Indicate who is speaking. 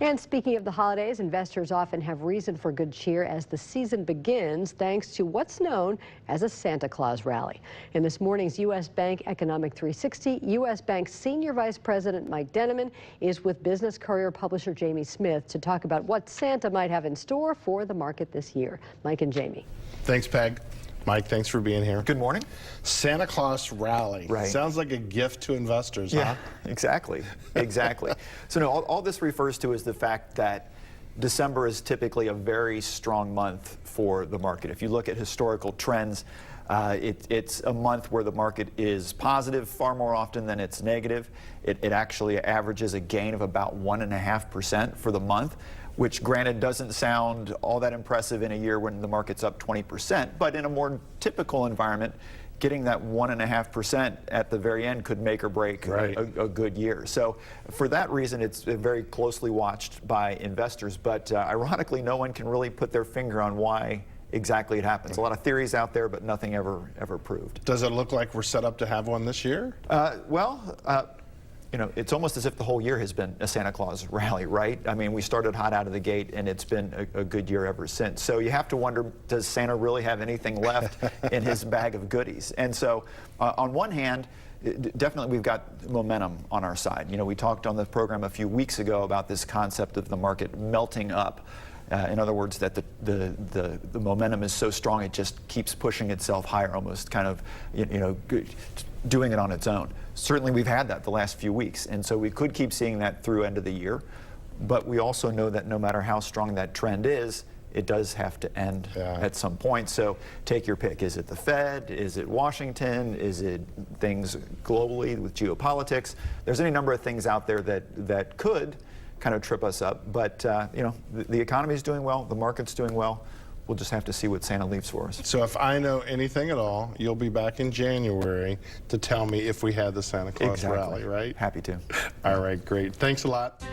Speaker 1: And speaking of the holidays, investors often have reason for good cheer as the season begins, thanks to what's known as a Santa Claus rally. In this morning's U.S. Bank Economic 360, U.S. Bank Senior Vice President Mike Denneman is with Business Courier publisher Jamie Smith to talk about what Santa might have in store for the market this year. Mike and Jamie.
Speaker 2: Thanks, Peg. Mike, thanks for being here.
Speaker 3: Good morning.
Speaker 2: Santa Claus rally.
Speaker 3: Right.
Speaker 2: Sounds like a gift to investors,
Speaker 3: Yeah,
Speaker 2: huh?
Speaker 3: exactly. Exactly. So no, all this refers to is the fact that December is typically a very strong month for the market. If you look at historical trends, it's a month where the market is positive far more often than it's negative. It actually averages a gain of about 1.5% for the month, which granted doesn't sound all that impressive in a year when the market's up 20%, but in a more typical environment, getting that 1.5% at the very end could make or break a good year. So for that reason, it's very closely watched by investors, but ironically, no one can really put their finger on why exactly it happens. A lot of theories out there, but nothing ever proved.
Speaker 2: Does it look like we're set up to have one this year?
Speaker 3: You know, it's almost as if the whole year has been a Santa Claus rally, right? I mean, we started hot out of the gate, and it's been a good year ever since. So you have to wonder, does Santa really have anything left in his bag of goodies? And so, on one hand, definitely we've got momentum on our side. You know, we talked on the program a few weeks ago about this concept of the market melting up. In other words, that the momentum is so strong it just keeps pushing itself higher, almost kind of, you know, doing it on its own. Certainly we've had that the last few weeks, and so we could keep seeing that through end of the year, but we also know that no matter how strong that trend is, it does have to end at some point. So take your pick. Is it the Fed? Is it Washington? Is it things globally with geopolitics? There's any number of things out there that could kind of trip us up, but you know, the economy is doing well, the market's doing well. We'll just have to see what Santa leaves for us.
Speaker 2: So if I know anything at all, you'll be back in January to tell me if we had the Santa Claus rally, right?
Speaker 3: Happy to.
Speaker 2: All right, great. Thanks a lot.